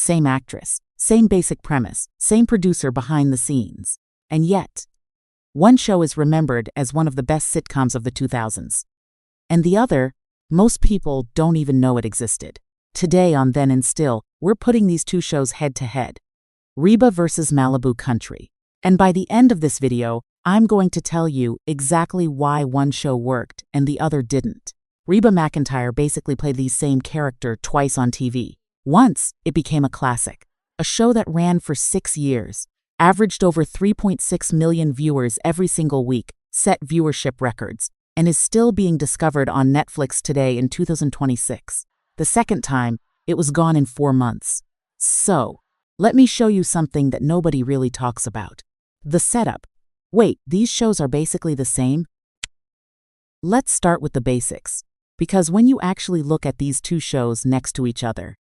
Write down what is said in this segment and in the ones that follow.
same actress, same basic premise, same producer behind the scenes. And yet, one show is remembered as one of the best sitcoms of the 2000s. And the other, most people don't even know it existed. Today on Then and Still, we're putting these two shows head to head. Reba versus Malibu Country. And by the end of this video, I'm going to tell you exactly why one show worked and the other didn't. Reba McEntire basically played the same character twice on TV. Once, it became a classic. A show that ran for 6 years, averaged over 3.6 million viewers every single week, set viewership records, and is still being discovered on Netflix today in 2026. The second time, it was gone in 4 months. So, let me show you something that nobody really talks about. The setup. Wait, these shows are basically the same? Let's start with the basics, because when you actually look at these two shows next to each other,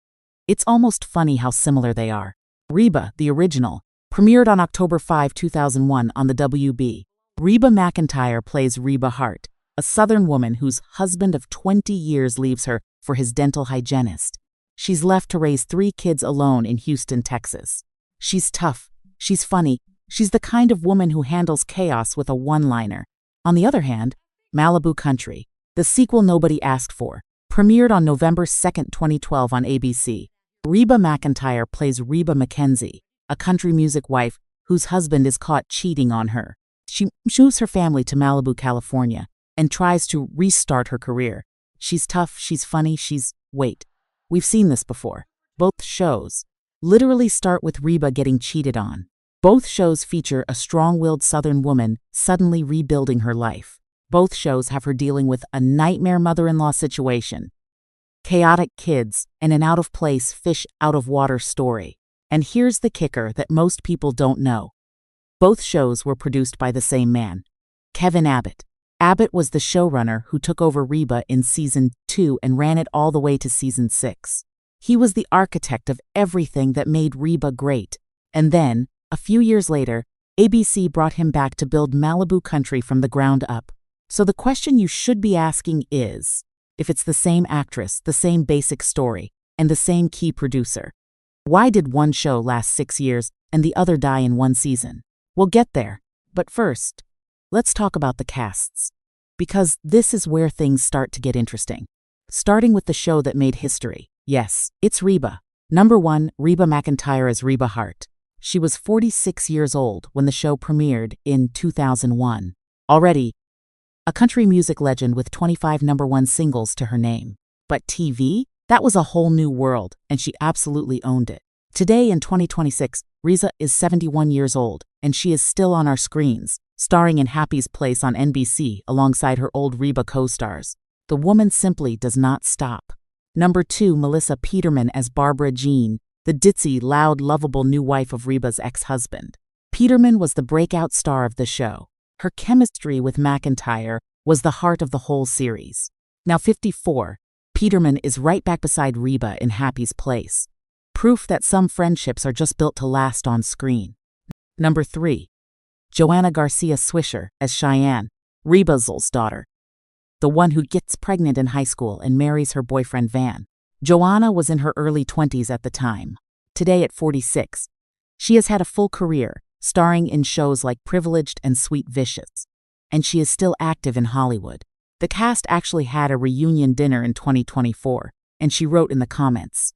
it's almost funny how similar they are. Reba, the original, premiered on October 5, 2001 on the WB. Reba McEntire plays Reba Hart, a Southern woman whose husband of 20 years leaves her for his dental hygienist. She's left to raise 3 kids alone in Houston, Texas. She's tough, she's funny, she's the kind of woman who handles chaos with a one-liner. On the other hand, Malibu Country, the sequel nobody asked for, premiered on November 2, 2012 on ABC. Reba McEntire plays Reba McKenzie, a country music wife whose husband is caught cheating on her. She moves her family to Malibu, California, and tries to restart her career. She's tough, she's funny, wait. We've seen this before. Both shows literally start with Reba getting cheated on. Both shows feature a strong-willed Southern woman suddenly rebuilding her life. Both shows have her dealing with a nightmare mother-in-law situation, chaotic kids, and an out-of-place fish-out-of-water story. And here's the kicker that most people don't know. Both shows were produced by the same man, Kevin Abbott. Abbott was the showrunner who took over Reba in Season 2 and ran it all the way to Season 6. He was the architect of everything that made Reba great. And then, a few years later, ABC brought him back to build Malibu Country from the ground up. So the question you should be asking is, if it's the same actress, the same basic story, and the same key producer, why did one show last 6 years and the other die in 1 season? We'll get there, but first, let's talk about the casts. Because this is where things start to get interesting. Starting with the show that made history. Yes, it's Reba. Number 1, Reba McEntire as Reba Hart. She was 46 years old when the show premiered in 2001. Already, a country music legend with 25 #1 singles to her name. But TV? That was a whole new world, and she absolutely owned it. Today in 2026, Reba is 71 years old, and she is still on our screens, starring in Happy's Place on NBC alongside her old Reba co-stars. The woman simply does not stop. Number 2, Melissa Peterman as Barbara Jean, the ditzy, loud, lovable new wife of Reba's ex-husband. Peterman was the breakout star of the show. Her chemistry with McEntire was the heart of the whole series. Now 54, Peterman is right back beside Reba in Happy's Place. Proof that some friendships are just built to last on screen. Number 3, Joanna Garcia Swisher as Cheyenne, Reba's daughter, the one who gets pregnant in high school and marries her boyfriend Van. Joanna was in her early 20s at the time. Today at 46, she has had a full career, starring in shows like Privileged and Sweet Vicious, and she is still active in Hollywood. The cast actually had a reunion dinner in 2024, and she wrote in the comments,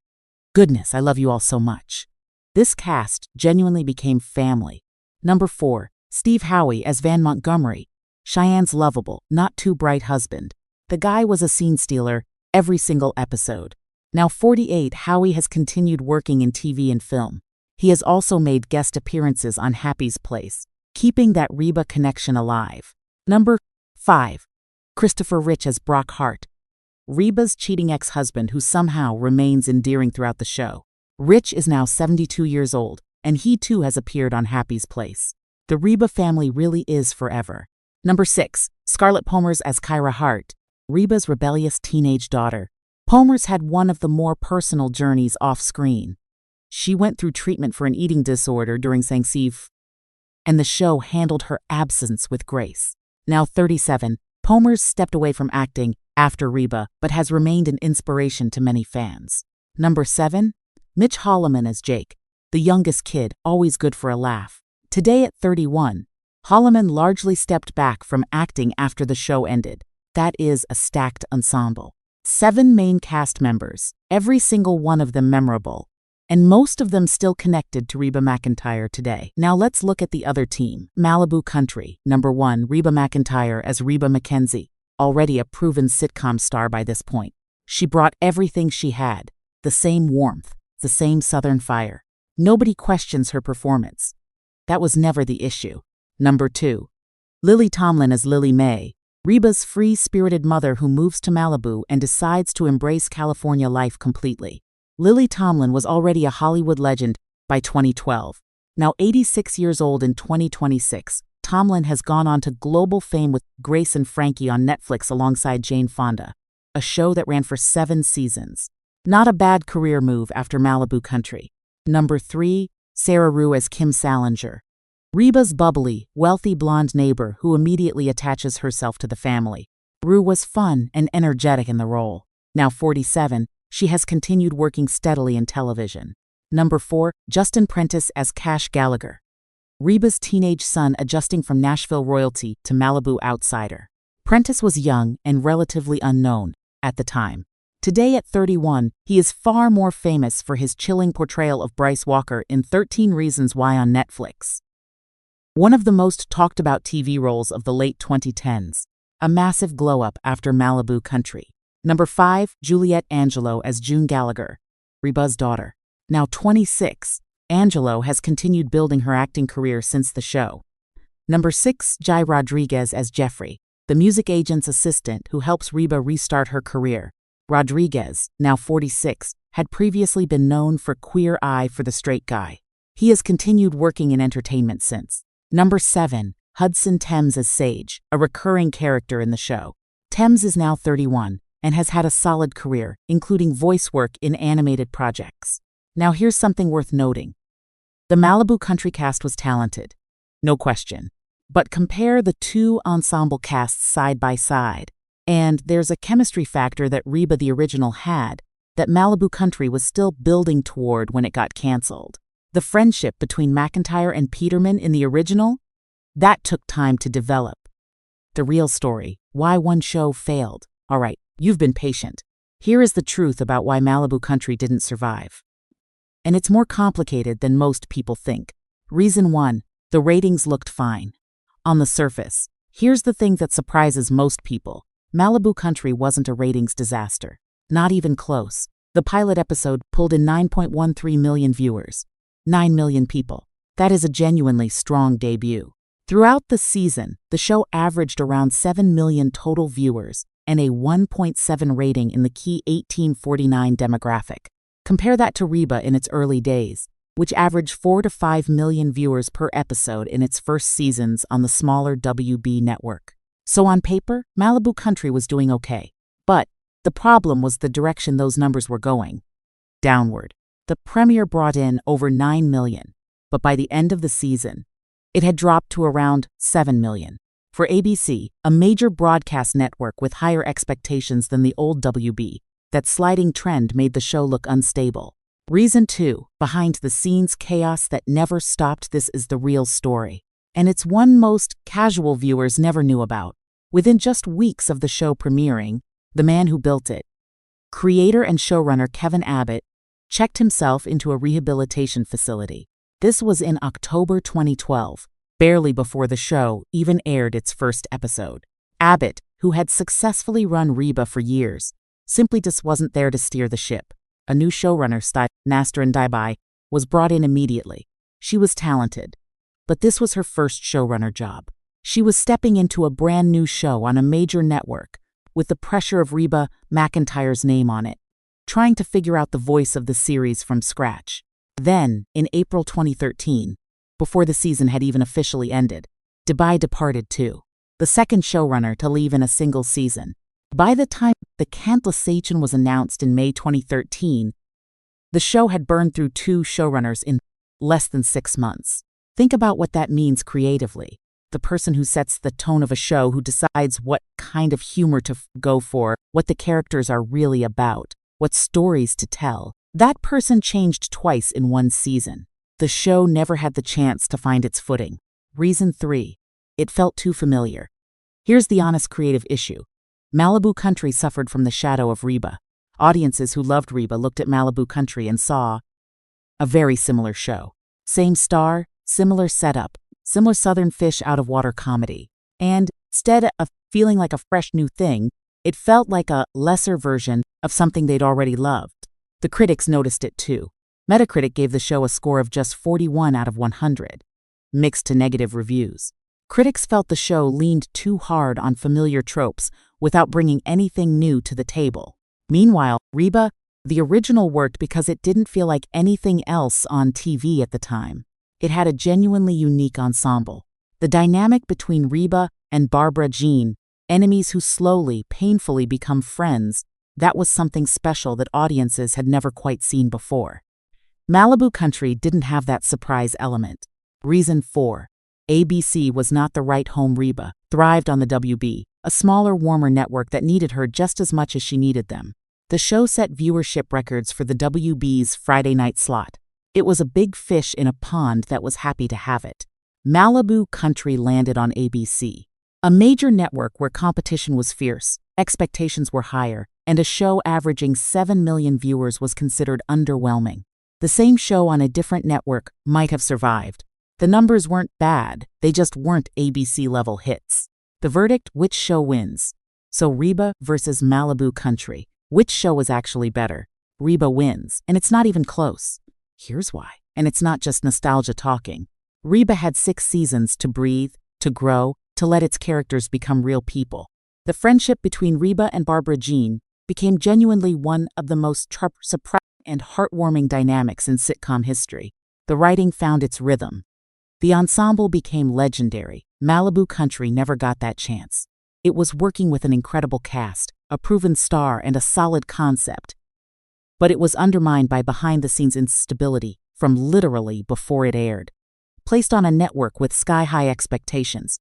"Goodness, I love you all so much." This cast genuinely became family. Number 4, Steve Howey as Van Montgomery, Cheyenne's lovable, not too bright husband. The guy was a scene stealer every single episode. Now 48, Howey has continued working in TV and film. He has also made guest appearances on Happy's Place, keeping that Reba connection alive. Number 5, Christopher Rich as Brock Hart, Reba's cheating ex-husband who somehow remains endearing throughout the show. Rich is now 72 years old, and he too has appeared on Happy's Place. The Reba family really is forever. Number 6, Scarlett Pomers as Kyra Hart, Reba's rebellious teenage daughter. Pomers had one of the more personal journeys off-screen. She went through treatment for an eating disorder during Thanksgiving, and the show handled her absence with grace. Now 37, Pomers stepped away from acting after Reba, but has remained an inspiration to many fans. Number 7, Mitch Holloman as Jake, the youngest kid, always good for a laugh. Today at 31, Holloman largely stepped back from acting after the show ended. That is a stacked ensemble. 7 main cast members, every single one of them memorable, and most of them still connected to Reba McEntire today. Now let's look at the other team. Malibu Country, number 1, Reba McEntire as Reba McKenzie, already a proven sitcom star by this point. She brought everything she had, the same warmth, the same southern fire. Nobody questions her performance. That was never the issue. Number 2, Lily Tomlin as Lily Mae, Reba's free-spirited mother who moves to Malibu and decides to embrace California life completely. Lily Tomlin was already a Hollywood legend by 2012. Now 86 years old in 2026, Tomlin has gone on to global fame with Grace and Frankie on Netflix alongside Jane Fonda, a show that ran for 7 seasons. Not a bad career move after Malibu Country. Number 3, Sarah Rue as Kim Salinger, Reba's bubbly, wealthy blonde neighbor who immediately attaches herself to the family. Rue was fun and energetic in the role. Now 47, she has continued working steadily in television. Number 4, Justin Prentice as Cash Gallagher, Reba's teenage son adjusting from Nashville royalty to Malibu outsider. Prentice was young and relatively unknown at the time. Today at 31, he is far more famous for his chilling portrayal of Bryce Walker in 13 Reasons Why on Netflix. One of the most talked about TV roles of the late 2010s, a massive glow-up after Malibu Country. Number 5, Juliette Angelo as June Gallagher, Reba's daughter. Now 26, Angelo has continued building her acting career since the show. Number 6, Jai Rodriguez as Jeffrey, the music agent's assistant who helps Reba restart her career. Rodriguez, now 46, had previously been known for Queer Eye for the Straight Guy. He has continued working in entertainment since. Number 7, Hudson Thames as Sage, a recurring character in the show. Thames is now 31 and has had a solid career, including voice work in animated projects. Now here's something worth noting. The Malibu Country cast was talented, no question. But compare the 2 ensemble casts side by side, and there's a chemistry factor that Reba the original had that Malibu Country was still building toward when it got canceled. The friendship between McEntire and Peterman in the original, that took time to develop. The real story, why one show failed. All right, you've been patient. Here is the truth about why Malibu Country didn't survive. And it's more complicated than most people think. Reason 1, the ratings looked fine. On the surface, here's the thing that surprises most people. Malibu Country wasn't a ratings disaster. Not even close. The pilot episode pulled in 9.13 million viewers. 9 million people. That is a genuinely strong debut. Throughout the season, the show averaged around 7 million total viewers and a 1.7 rating in the key 18-49 demographic. Compare that to Reba in its early days, which averaged 4 to 5 million viewers per episode in its first seasons on the smaller WB network. So on paper, Malibu Country was doing okay. But the problem was the direction those numbers were going. Downward. The premiere brought in over 9 million, but by the end of the season, it had dropped to around 7 million. For ABC, a major broadcast network with higher expectations than the old WB, that sliding trend made the show look unstable. Reason 2, behind-the-scenes chaos that never stopped. This is the real story. And it's one most casual viewers never knew about. Within just weeks of the show premiering, the man who built it, creator and showrunner Kevin Abbott, checked himself into a rehabilitation facility. This was in October 2012, barely before the show even aired its first episode. Abbott, who had successfully run Reba for years, simply just wasn't there to steer the ship. A new showrunner, Nastran Daibai, was brought in immediately. She was talented, but this was her first showrunner job. She was stepping into a brand new show on a major network, with the pressure of Reba McEntire's name on it, trying to figure out the voice of the series from scratch. Then, in April 2013, before the season had even officially ended, Daibai departed too, the second showrunner to leave in a single season. By the time the cancellation was announced in May 2013, the show had burned through 2 showrunners in less than 6 months. Think about what that means creatively. The person who sets the tone of a show, who decides what kind of humor to go for, what the characters are really about, what stories to tell. That person changed twice in one season. The show never had the chance to find its footing. Reason 3. It felt too familiar. Here's the honest creative issue. Malibu Country suffered from the shadow of Reba. Audiences who loved Reba looked at Malibu Country and saw a very similar show. Same star, similar setup, similar Southern fish out of water comedy. And instead of feeling like a fresh new thing, it felt like a lesser version of something they'd already loved. The critics noticed it too. Metacritic gave the show a score of just 41 out of 100. Mixed to negative reviews. Critics felt the show leaned too hard on familiar tropes without bringing anything new to the table. Meanwhile, Reba, the original, worked because it didn't feel like anything else on TV at the time. It had a genuinely unique ensemble. The dynamic between Reba and Barbara Jean, enemies who slowly, painfully become friends, that was something special that audiences had never quite seen before. Malibu Country didn't have that surprise element. Reason 4. ABC was not the right home. Reba thrived on the WB, a smaller, warmer network that needed her just as much as she needed them. The show set viewership records for the WB's Friday night slot. It was a big fish in a pond that was happy to have it. Malibu Country landed on ABC, a major network where competition was fierce, expectations were higher, and a show averaging 7 million viewers was considered underwhelming. The same show on a different network might have survived. The numbers weren't bad, they just weren't ABC-level hits. The verdict: which show wins? So Reba versus Malibu Country. Which show was actually better? Reba wins, and it's not even close. Here's why. And it's not just nostalgia talking. Reba had 6 seasons to breathe, to grow, to let its characters become real people. The friendship between Reba and Barbara Jean became genuinely one of the most surprising and heartwarming dynamics in sitcom history. The writing found its rhythm. The ensemble became legendary. Malibu Country never got that chance. It was working with an incredible cast, a proven star, and a solid concept. But it was undermined by behind-the-scenes instability from literally before it aired. Placed on a network with sky-high expectations,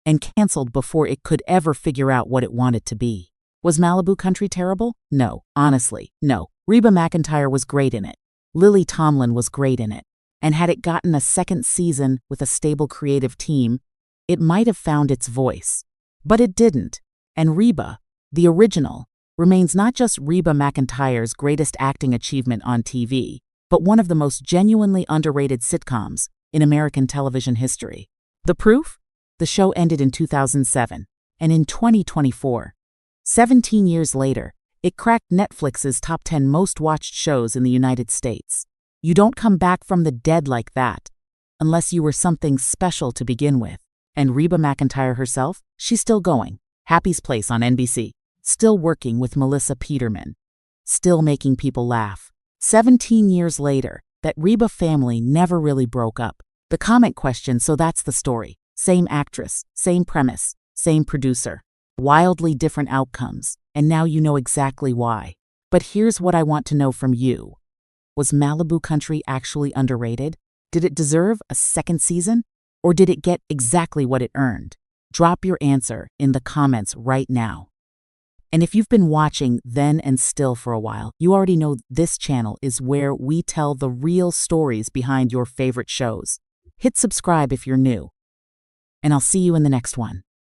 and canceled before it could ever figure out what it wanted to be. Was Malibu Country terrible? No, honestly, no. Reba McEntire was great in it. Lily Tomlin was great in it. And had it gotten a second season with a stable creative team, it might have found its voice. But it didn't. And Reba, the original, remains not just Reba McEntire's greatest acting achievement on TV, but one of the most genuinely underrated sitcoms in American television history. The proof? The show ended in 2007, and in 2024, 17 years later, it cracked Netflix's top 10 most watched shows in the United States. You don't come back from the dead like that, unless you were something special to begin with. And Reba McEntire herself, she's still going. Happy's Place on NBC. Still working with Melissa Peterman. Still making people laugh. 17 years later, that Reba family never really broke up. The comment question: so that's the story. Same actress, same premise, same producer. Wildly different outcomes, and now you know exactly why. But here's what I want to know from you. Was Malibu Country actually underrated? Did it deserve a second season? Or did it get exactly what it earned? Drop your answer in the comments right now. And if you've been watching Then and Still for a while, you already know this channel is where we tell the real stories behind your favorite shows. Hit subscribe if you're new. And I'll see you in the next one.